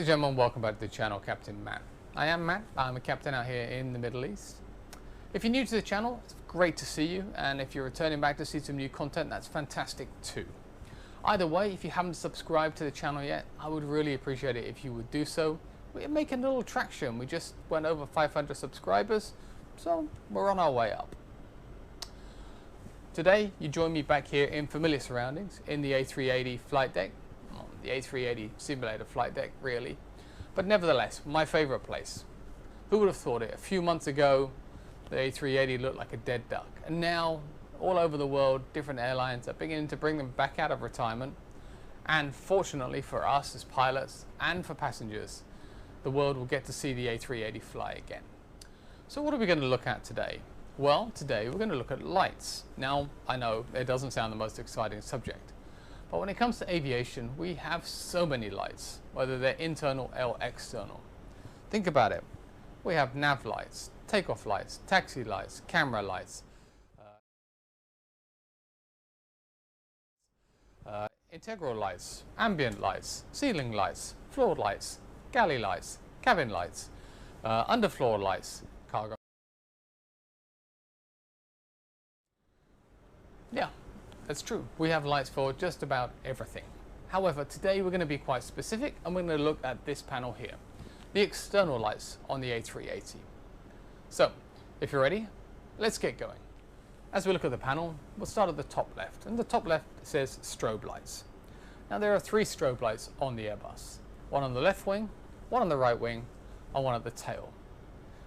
Ladies and gentlemen, welcome back to the channel, Captain Matt. I am Matt, I'm a captain out here in the Middle East. If you're new to the channel, it's great to see you, and if you're returning back to see some new content, that's fantastic too. Either way, if you haven't subscribed to the channel yet, I would really appreciate it if you would do so. We're making a little traction. We just went over 500 subscribers, so we're on our way up. Today, you join me back here in familiar surroundings in the A380 flight deck. The A380 simulator flight deck, really. But nevertheless, my favorite place. Who would have thought it? A few months ago, the A380 looked like a dead duck. And now, all over the world, different airlines are beginning to bring them back out of retirement. And fortunately for us as pilots and for passengers, the world will get to see the A380 fly again. So what are we going to look at today? Well, today we're going to look at lights. Now, I know it doesn't sound the most exciting subject. But when it comes to aviation, we have so many lights, whether they're internal or external. Think about it. We have nav lights, takeoff lights, taxi lights, camera lights, integral lights, ambient lights, ceiling lights, floor lights, galley lights, cabin lights, underfloor lights, cargo. Yeah. That's true. We have lights for just about everything. However, today we're going to be quite specific and we're going to look at this panel here, the external lights on the A380. So, if you're ready, let's get going. As we look at the panel, we'll start at the top left, and the top left says strobe lights. Now there are 3 strobe lights on the Airbus, one on the left wing, one on the right wing, and one at the tail.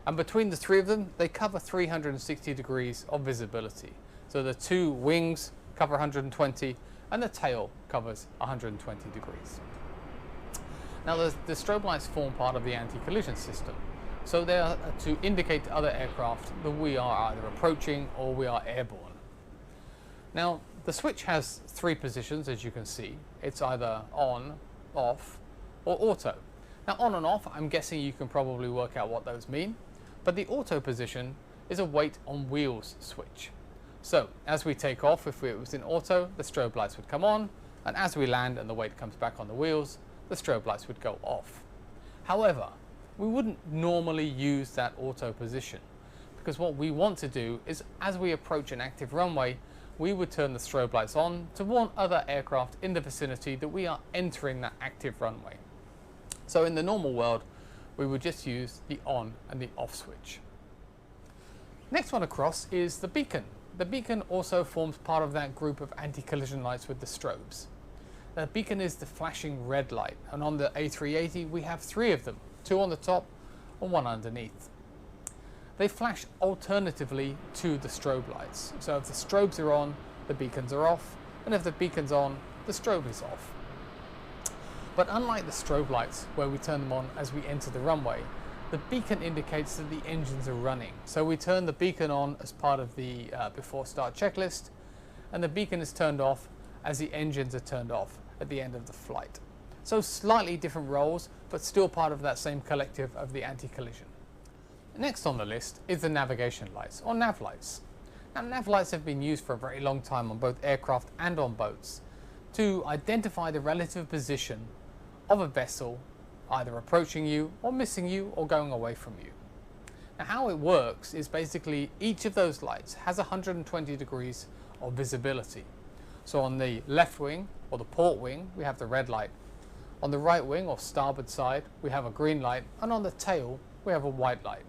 And between the 3 of them, they cover 360 degrees of visibility. So the 2 wings cover 120 and the tail covers 120 degrees. Now the strobe lights form part of the anti-collision system, so they are to indicate to other aircraft that we are either approaching or we are airborne. Now the switch has 3 positions, as you can see. It's either on, off or auto. Now on and off, I'm guessing you can probably work out what those mean, but the auto position is a weight on wheels switch. So, as we take off, if it was in auto, the strobe lights would come on, and as we land and the weight comes back on the wheels, the strobe lights would go off. However, we wouldn't normally use that auto position, because what we want to do is, as we approach an active runway, we would turn the strobe lights on to warn other aircraft in the vicinity that we are entering that active runway. So in the normal world, we would just use the on and the off switch. Next one across is the beacon. The beacon also forms part of that group of anti-collision lights with the strobes. The beacon is the flashing red light, and on the A380 we have 3 of them, 2 on the top and 1 underneath. They flash alternatively to the strobe lights. So if the strobes are on, the beacons are off, and if the beacon's on, the strobe is off. But unlike the strobe lights, where we turn them on as we enter the runway, the beacon indicates that the engines are running. So we turn the beacon on as part of the before start checklist, and the beacon is turned off as the engines are turned off at the end of the flight. So slightly different roles, but still part of that same collective of the anti-collision. Next on the list is the navigation lights, or nav lights. Now nav lights have been used for a very long time on both aircraft and on boats to identify the relative position of a vessel either approaching you or missing you or going away from you. Now how it works is basically each of those lights has 120 degrees of visibility. So on the left wing or the port wing we have the red light, on the right wing or starboard side we have a green light, and on the tail we have a white light.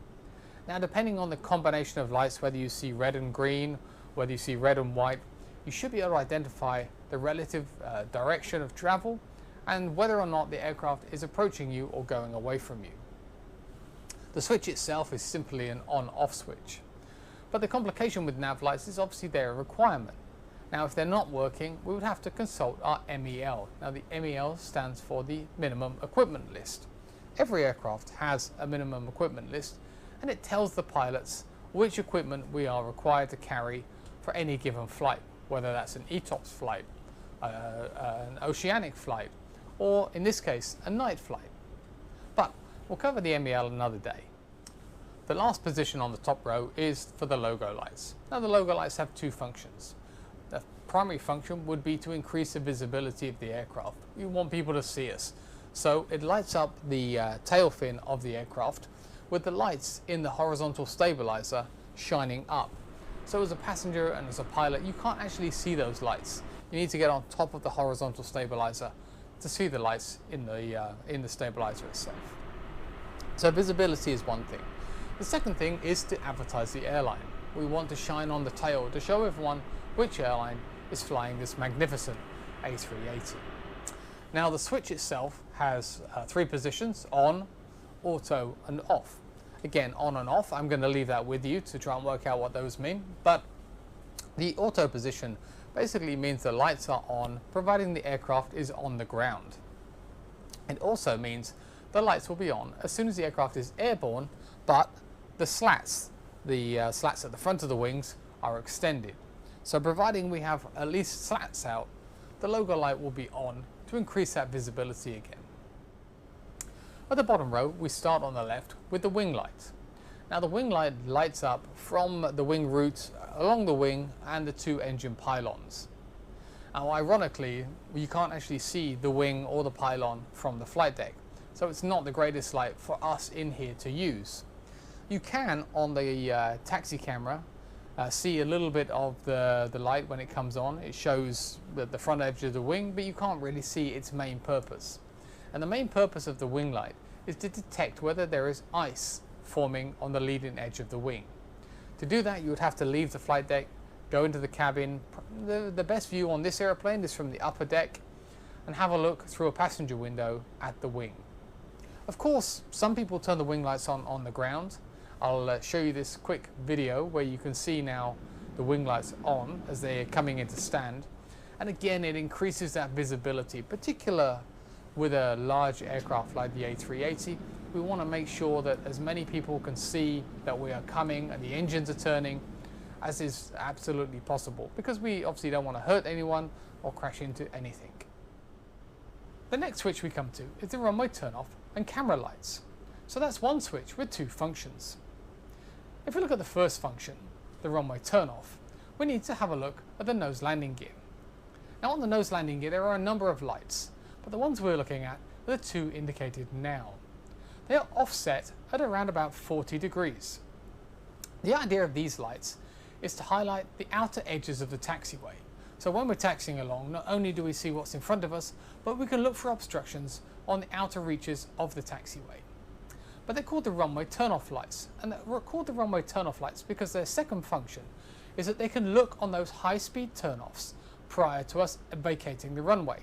Now depending on the combination of lights, whether you see red and green, whether you see red and white, you should be able to identify the relative direction of travel and whether or not the aircraft is approaching you or going away from you. The switch itself is simply an on-off switch. But the complication with nav lights is obviously they're a requirement. Now if they're not working, we would have to consult our MEL. Now the MEL stands for the minimum equipment list. Every aircraft has a minimum equipment list, and it tells the pilots which equipment we are required to carry for any given flight, whether that's an ETOPS flight, an oceanic flight, or in this case a night flight. But we'll cover the MEL another day. The last position on the top row is for the logo lights. Now the logo lights have 2 functions. The primary function would be to increase the visibility of the aircraft. We want people to see us. So it lights up the tail fin of the aircraft with the lights in the horizontal stabilizer shining up. So as a passenger and as a pilot, you can't actually see those lights. You need to get on top of the horizontal stabilizer to see the lights in the stabilizer itself. So visibility is one thing. The second thing is to advertise the airline. We want to shine on the tail to show everyone which airline is flying this magnificent A380. Now the switch itself has 3 positions: on, auto and off. Again, on and off, I'm going to leave that with you to try and work out what those mean, but the auto position basically means the lights are on providing the aircraft is on the ground. It also means the lights will be on as soon as the aircraft is airborne, but the slats at the front of the wings are extended. So providing we have at least slats out, the logo light will be on to increase that visibility again. At the bottom row, we start on the left with the wing light. Now the wing light lights up from the wing root along the wing and the 2 engine pylons. Now ironically, you can't actually see the wing or the pylon from the flight deck, so it's not the greatest light for us in here to use. You can, on the taxi camera, see a little bit of the light when it comes on. It shows the front edge of the wing, but you can't really see its main purpose. And the main purpose of the wing light is to detect whether there is ice forming on the leading edge of the wing. To do that, you would have to leave the flight deck, go into the cabin. The best view on this airplane is from the upper deck, and have a look through a passenger window at the wing. Of course, some people turn the wing lights on the ground. I'll show you this quick video where you can see now the wing lights on as they're coming into stand. And again, it increases that visibility, particularly with a large aircraft like the A380. We want to make sure that as many people can see that we are coming and the engines are turning as is absolutely possible, because we obviously don't want to hurt anyone or crash into anything. The next switch we come to is the runway turn-off and camera lights. So that's one switch with 2 functions. If we look at the first function, the runway turn-off, we need to have a look at the nose landing gear. Now on the nose landing gear there are a number of lights, but the ones we're looking at are the 2 indicated now. They are offset at around about 40 degrees. The idea of these lights is to highlight the outer edges of the taxiway. So when we're taxiing along, not only do we see what's in front of us, but we can look for obstructions on the outer reaches of the taxiway. But they're called the runway turn-off lights, and they're called the runway turn-off lights because their second function is that they can look on those high-speed turn-offs prior to us vacating the runway.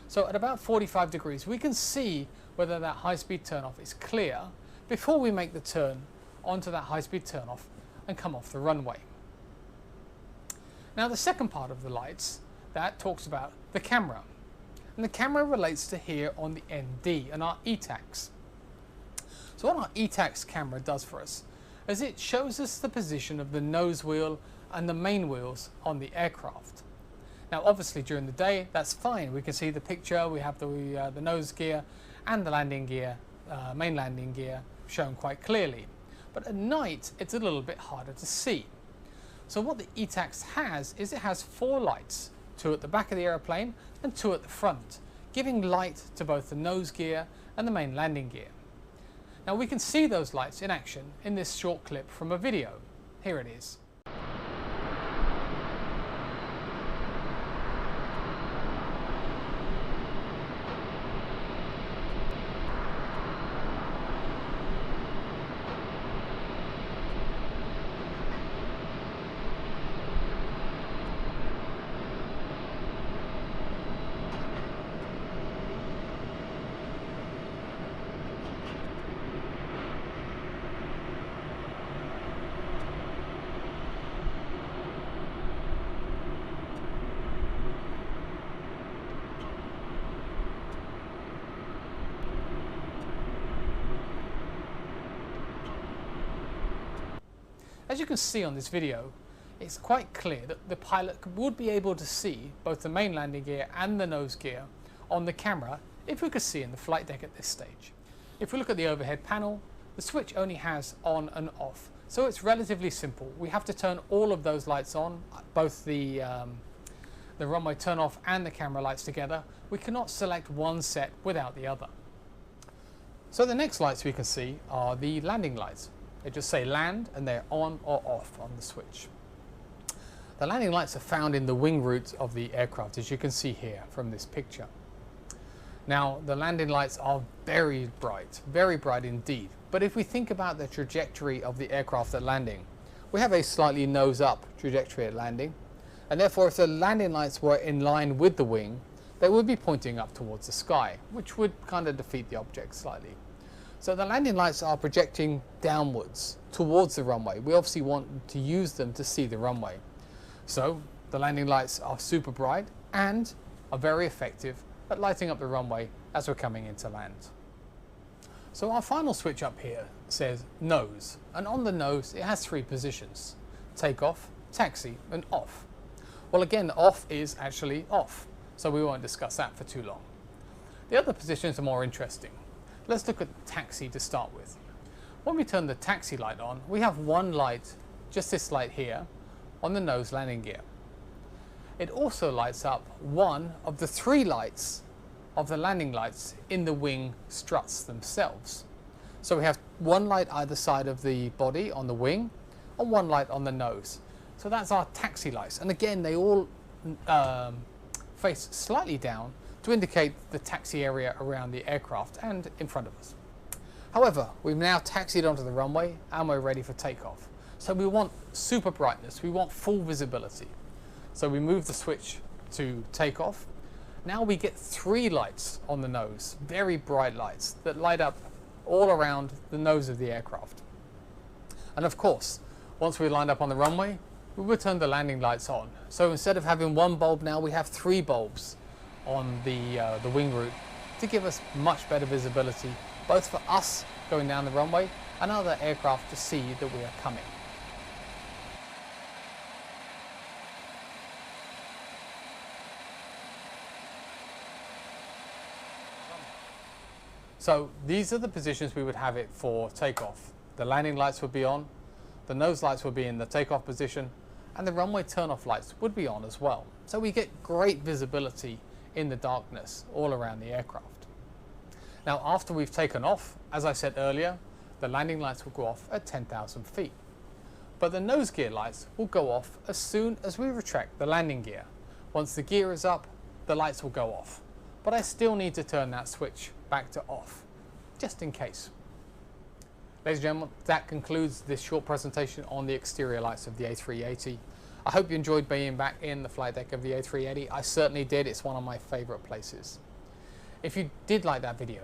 So at about 45 degrees, we can see whether that high-speed turn-off is clear before we make the turn onto that high-speed turn-off and come off the runway. Now the second part of the lights, that talks about the camera. And the camera relates to here on the ND and our ETACS. So what our ETACS camera does for us is it shows us the position of the nose wheel and the main wheels on the aircraft. Now obviously during the day that's fine, we can see the picture, we have the nose gear and the landing gear, main landing gear shown quite clearly. But at night it's a little bit harder to see. So what the ETACS has is it has 4 lights, 2 at the back of the airplane and 2 at the front, giving light to both the nose gear and the main landing gear. Now we can see those lights in action in this short clip from a video. Here it is. As you can see on this video, it's quite clear that the pilot would be able to see both the main landing gear and the nose gear on the camera if we could see in the flight deck at this stage. If we look at the overhead panel, the switch only has on and off, so it's relatively simple. We have to turn all of those lights on, both the runway turn off and the camera lights together. We cannot select one set without the other. So the next lights we can see are the landing lights. They just say land and they're on or off on the switch. The landing lights are found in the wing roots of the aircraft, as you can see here from this picture. Now, the landing lights are very bright indeed. But if we think about the trajectory of the aircraft at landing, we have a slightly nose up trajectory at landing. And therefore, if the landing lights were in line with the wing, they would be pointing up towards the sky, which would kind of defeat the object slightly. So the landing lights are projecting downwards towards the runway. We obviously want to use them to see the runway. So the landing lights are super bright and are very effective at lighting up the runway as we're coming into land. So our final switch up here says nose, and on the nose it has three positions: takeoff, taxi and off. Well, again, off is actually off, so we won't discuss that for too long. The other positions are more interesting. Let's look at taxi to start with. When we turn the taxi light on, we have one light, just this light here, on the nose landing gear. It also lights up one of the three lights of the landing lights in the wing struts themselves. So we have one light either side of the body on the wing and one light on the nose. So that's our taxi lights. And again, they all face slightly down to indicate the taxi area around the aircraft and in front of us. However, we've now taxied onto the runway and we're ready for takeoff. So we want super brightness, we want full visibility. So we move the switch to takeoff. Now we get three lights on the nose, very bright lights that light up all around the nose of the aircraft. And of course, once we lined up on the runway, we will turn the landing lights on. So instead of having one bulb now, we have three bulbs on the wing route to give us much better visibility, both for us going down the runway and other aircraft to see that we are coming. So these are the positions we would have it for takeoff. The landing lights would be on, the nose lights would be in the takeoff position, and the runway turn-off lights would be on as well. So we get great visibility in the darkness all around the aircraft. Now, after we've taken off, as I said earlier, the landing lights will go off at 10,000 feet. But the nose gear lights will go off as soon as we retract the landing gear. Once the gear is up, the lights will go off. But I still need to turn that switch back to off, just in case. Ladies and gentlemen, that concludes this short presentation on the exterior lights of the A380. I hope you enjoyed being back in the flight deck of the A380. I certainly did. It's one of my favorite places. If you did like that video,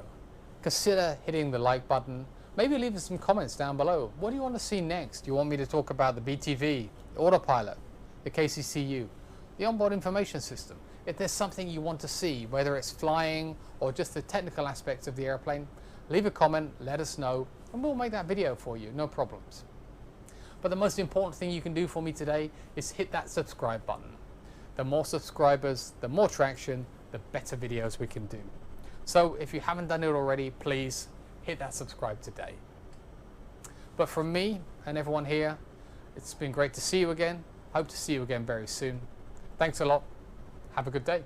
consider hitting the like button. Maybe leave us some comments down below. What do you want to see next? Do you want me to talk about the BTV, the autopilot, the KCCU, the onboard information system? If there's something you want to see, whether it's flying or just the technical aspects of the airplane, leave a comment, let us know, and we'll make that video for you, no problems. But the most important thing you can do for me today is hit that subscribe button. The more subscribers, the more traction, the better videos we can do. So if you haven't done it already, please hit that subscribe today. But from me and everyone here, it's been great to see you again. Hope to see you again very soon. Thanks a lot. Have a good day.